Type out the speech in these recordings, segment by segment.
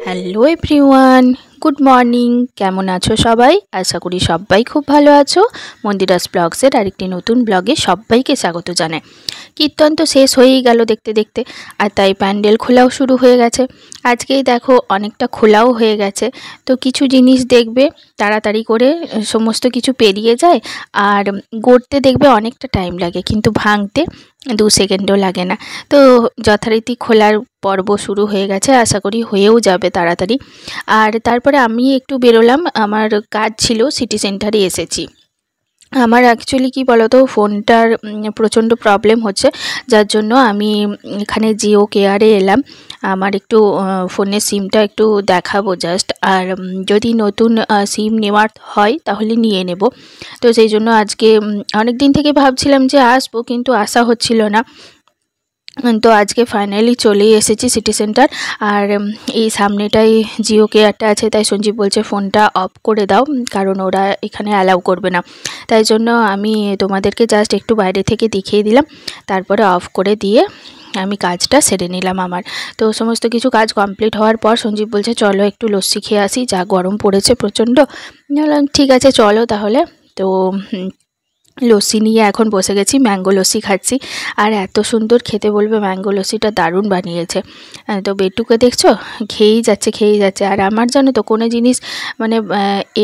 Hello everyone, good morning. কেমন আছো সবাই? আশা করি সবাই খুব ভালো আছো। মন্দিরাস ব্লগসের আরেকটি নতুন ব্লগে সবাইকে স্বাগত জানাই। কীর্তন তো শেষ হয়েই গেল দেখতে দেখতে, আর তাই প্যান্ডেল খোলাও শুরু হয়ে গেছে। আজকেই দেখো অনেকটা খোলাও হয়ে গেছে। তো কিছু জিনিস দেখবে তাড়াতাড়ি করে সমস্ত কিছু পেরিয়ে যায়, আর গড়তে দেখবে অনেকটা টাইম লাগে, কিন্তু ভাঙতে 2 সেকেন্ডও লাগে না। তো যথারীতি খোলার পর্ব শুরু হয়ে গেছে, আশা করি হয়েও যাবে তাড়াতাড়ি। আর তারপরে আমি একটু বেরোলাম, আমার কাজ ছিল, সিটি সেন্টারে এসেছি। আমার অ্যাকচুয়ালি কি বলতো, ফোনটার প্রচণ্ড প্রবলেম হচ্ছে, যার জন্য আমি এখানে জিও কেয়ারে এলাম। আমার একটু ফোনের সিমটা একটু দেখাবো জাস্ট, আর যদি নতুন সিম নেওয়ার হয় তাহলে নিয়ে নেব। তো সেই জন্য আজকে অনেক দিন থেকে ভাবছিলাম যে আসবো, কিন্তু আসা হচ্ছিল না। তো আজকে ফাইনালি চলেই এসেছি সিটি সেন্টার। আর এই সামনেটাই জিও কেয়ারটা আছে, তাই সঞ্জীব বলছে ফোনটা অফ করে দাও, কারণ ওরা এখানে অ্যালাউ করবে না। তাই জন্য আমি তোমাদেরকে জাস্ট একটু বাইরে থেকে দেখিয়ে দিলাম, তারপরে অফ করে দিয়ে আমি কাজটা সেরে নিলাম আমার। তো সমস্ত কিছু কাজ কমপ্লিট হওয়ার পর সঞ্জীব বলছে চলো একটু লস্যি খেয়ে আসি, যা গরম পড়েছে প্রচণ্ড। বললাম ঠিক আছে চলো তাহলে। তো লস্যি নিয়ে এখন বসে গেছি, ম্যাঙ্গো লস্যি খাচ্ছি। আর এত সুন্দর খেতে, বলবে ম্যাঙ্গো লস্যিটা দারুণ বানিয়েছে। তো বেটুকে দেখছো খেয়েই যাচ্ছে। আর আমার জানো তো কোনো জিনিস মানে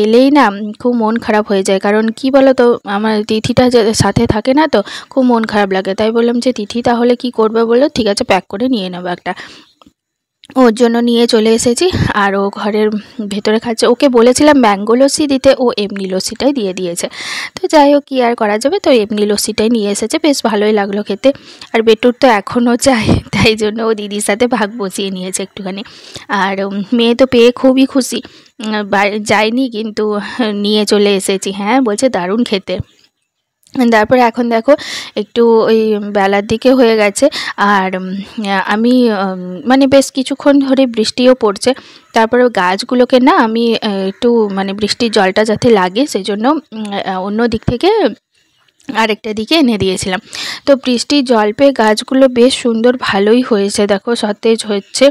এলেই না খুব মন খারাপ হয়ে যায়, কারণ কি বলো তো, আমার তিথিটা সাথে থাকে না, তো খুব মন খারাপ লাগে। তাই বললাম যে তিথি তাহলে কি করবে, বললো ঠিক আছে প্যাক করে নিয়ে নেবো একটা। ওর জন্য নিয়ে চলে এসেছি, আর ও ঘরের ভেতরে খাচ্ছে। ওকে বলেছিলাম ম্যাঙ্গো লস্যি দিতে, ও এমনি লস্যিটাই দিয়ে দিয়েছে। তো যাই হোক, কী আর করা যাবে, তো এমনি লস্যিটাই নিয়ে এসেছে, বেশ ভালোই লাগলো খেতে। আর বেটুর তো এখনও চাই, তাই জন্য ও দিদির সাথে ভাগ বসিয়ে নিয়েছে একটুখানি। আর মেয়ে তো পেয়ে খুবই খুশি, যায়নি কিন্তু নিয়ে চলে এসেছি। হ্যাঁ বলছে দারুণ খেতে। তারপরে এখন দেখো একটু ওই বেলার দিকে হয়ে গেছে, আর আমি মানে বেশ কিছুক্ষণ ধরে বৃষ্টিও পড়ছে। তারপরে গাছগুলোকে না আমি একটু মানে বৃষ্টির জলটা যাতে লাগে সেই জন্য অন্য দিক থেকে আরেকটা দিকে এনে দিয়েছিলাম। তো বৃষ্টির জল পেয়ে গাছগুলো বেশ সুন্দর ভালোই হয়েছে, দেখো সতেজ হচ্ছে।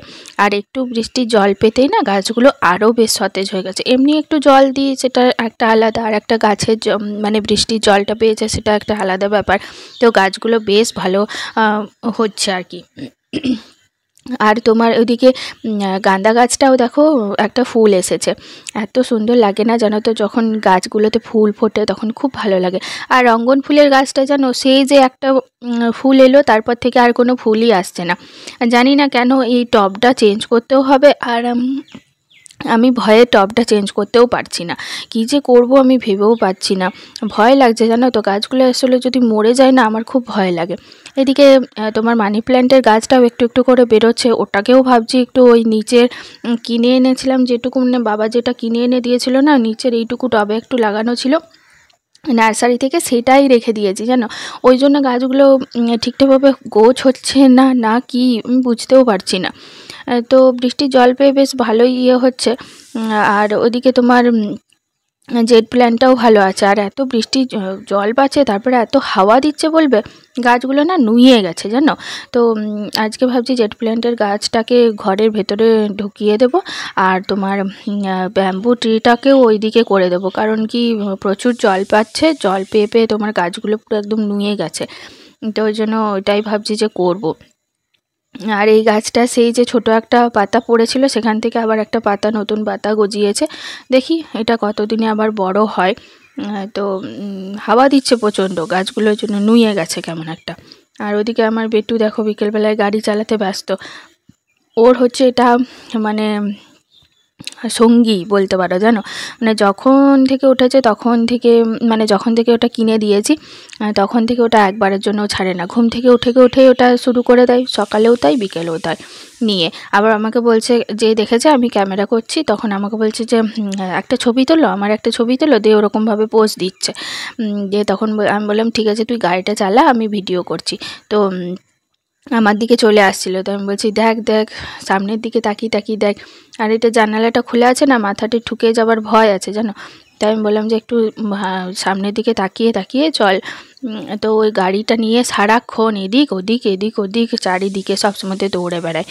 আর একটু বৃষ্টির জল পেতেই না গাছগুলো আরও বেশ সতেজ হয়ে গেছে। এমনি একটু জল দিই সেটা একটা আলাদা, আর একটা গাছের মানে বৃষ্টির জলটা পেয়েছে সেটা একটা আলাদা ব্যাপার। তো গাছগুলো বেশ ভালো হচ্ছে আর কি। আর তোমার ওইদিকে গাঁদা গাছটাও দেখো একটা ফুল এসেছে, এত সুন্দর লাগে না জানো তো, যখন গাছগুলোতে ফুল ফোটে তখন খুব ভালো লাগে। আর রঙ্গন ফুলের গাছটা জানো, সেই যে একটা ফুল এলো তারপর থেকে আর কোনো ফুলই আসছে না। জানি না কেন, এই টবটা চেঞ্জ করতেও হবে, আর আমি ভয়ে টবটা চেঞ্জ করতেও পারছি না। কী যে করব আমি ভেবেও পাচ্ছি না, ভয় লাগছে জানো তো, গাছগুলো আসলে যদি মরে যায় না আমার খুব ভয় লাগে। এদিকে তোমার মানি প্ল্যান্টের গাছটাও একটু একটু করে বেরোচ্ছে, ওটাকেও ভাবছি একটু ওই নিচের কিনে এনেছিলাম যেটুকু, মানে বাবা যেটা কিনে এনে দিয়েছিল না, নিচের এইটুকু টবে একটু লাগানো ছিল নার্সারি থেকে, সেটাই রেখে দিয়েছি জানো। ওই জন্য গাছগুলো ঠিকঠাকভাবে গোছ হচ্ছে না, না কি আমি বুঝতেও পারছি না। তো বৃষ্টির জল পেয়ে বেশ ভালোই হচ্ছে। আর ওদিকে তোমার জেড প্ল্যান্টটাও ভালো আছে, আর এত বৃষ্টির জল পাচ্ছে, তারপরে এত হাওয়া দিচ্ছে বলবে, গাছগুলো না নুয়ে গেছে জানো। তো আজকে ভাবছি জেড প্ল্যান্টের গাছটাকে ঘরের ভেতরে ঢুকিয়ে দেব, আর তোমার ব্যাম্বু ট্রিটাকেও ওই দিকে করে দেবো, কারণ কি প্রচুর জল পাচ্ছে, জল পেয়ে পেয়ে তোমার গাছগুলো পুরো একদম নুয়ে গেছে। তো ওই জন্য ওইটাই ভাবছি যে করব। আর এই গাছটা সেই যে ছোট একটা পাতা পড়েছিল, সেখান থেকে আবার একটা পাতা, নতুন পাতা গজিয়েছে। দেখি এটা কতদিনে আবার বড় হয়। তো হাওয়া দিচ্ছে প্রচণ্ড, গাছগুলোর জন্য নুয়ে গেছে কেমন একটা। আর ওদিকে আমার বেটু দেখো বিকেলবেলায় গাড়ি চালাতে ব্যস্ত। ওর হচ্ছে এটা মানে সঙ্গী বলতে পারো জানো, মানে যখন থেকে উঠেছে তখন থেকে, মানে যখন থেকে ওটা কিনে দিয়েছি তখন থেকে ওটা একবারের জন্য ছাড়ে না। ঘুম থেকে উঠেই ওটা শুরু করে দেয়, সকালেও তাই বিকেলেও তাই নিয়ে। আবার আমাকে বলছে, যে দেখেছে আমি ক্যামেরা করছি তখন আমাকে বলছে যে একটা ছবি তোলো, আমার একটা ছবি তোলো, দিয়ে ওরকমভাবে পোজ দিচ্ছে। দিয়ে তখন আমি বললাম ঠিক আছে তুই গাড়িটা চালা, আমি ভিডিও করছি। তো আমার দিকে চলে আসছিল, তো আমি বলছি দেখ দেখ সামনের দিকে তাকিয়ে দেখ। আর এটা জানালাটা খুলে আছে না, মাথাটি ঠুকে যাবার ভয় আছে জানো। তাই আমি বললাম যে একটু সামনের দিকে তাকিয়ে চল। তো ওই গাড়িটা নিয়ে সারাক্ষণ এদিক ওদিক চারিদিকে সবসময় দৌড়ে বেড়ায়।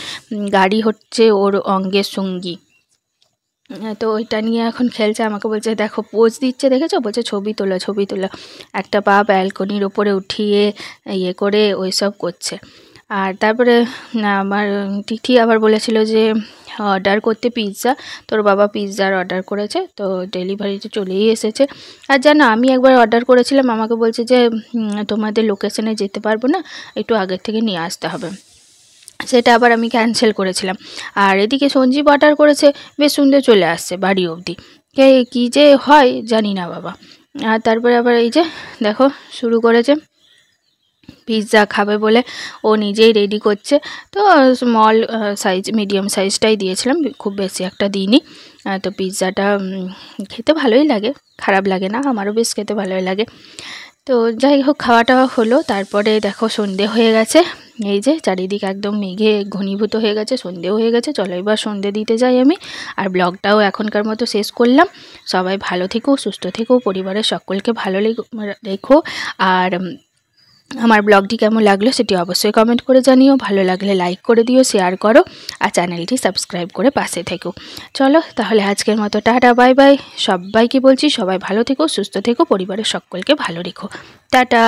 গাড়ি হচ্ছে ওর অঙ্গের সঙ্গী। তো ওইটা নিয়ে এখন খেলছে, আমাকে বলছে দেখো পোজ দিচ্ছে দেখেছো, বলছে ছবি তোলো ছবি তোলো, একটা পা ব্যালকনির ওপরে উঠিয়ে ইয়ে করে ওই সব করছে। আর তারপরে আমার তিথি আবার বলেছিল যে অর্ডার করতে পিৎজা, তোর বাবা পিৎজার অর্ডার করেছে, তো ডেলিভারিতে চলেই এসেছে। আর জানো আমি একবার অর্ডার করেছিলাম, আমাকে বলছে যে তোমাদের লোকেশনে যেতে পারবো না, একটু আগের থেকে নিয়ে আসতে হবে, সেটা আবার আমি ক্যান্সেল করেছিলাম। আর এদিকে সঞ্জীব অর্ডার করেছে, বেশ সুন্দর চলে আসছে বাড়ি অবধি, কী যে হয় জানি না বাবা। আর তারপরে আবার এই যে দেখো শুরু করেছে পিৎজা খাবে বলে, ও নিজেই রেডি করছে। তো স্মল সাইজ মিডিয়াম সাইজটাই দিয়েছিলাম, খুব বেশি একটা দিইনি। তো পিৎজাটা খেতে ভালোই লাগে, খারাপ লাগে না, আমারও বেশ খেতে ভালোই লাগে। তো যাই হোক খাওয়া টাওয়া হলো, তারপরে দেখো সন্ধে হয়ে গেছে, এই যে চারিদিক একদম মেঘে ঘনীভূত হয়ে গেছে, সন্ধেও হয়ে গেছে, চলো এবার সন্ধে দিতে যাই আমি। আর ব্লগটাও এখনকার মতো শেষ করলাম। সবাই ভালো থেকো, সুস্থ থেকো, পরিবারের সকলকে ভালো রেখো। আর আমার ব্লগটি কেমন লাগলো সেটি অবশ্যই কমেন্ট করে জানিও, ভালো লাগলে লাইক করে দিও, শেয়ার করো, আর চ্যানেলটি সাবস্ক্রাইব করে পাশে থেকো। চলো তাহলে আজকের মতো টাটা বাই বাই। সবাইকে বলছি সবাই ভালো থেকো, সুস্থ থেকো, পরিবারের সকলকে ভালো রেখো। টাটা।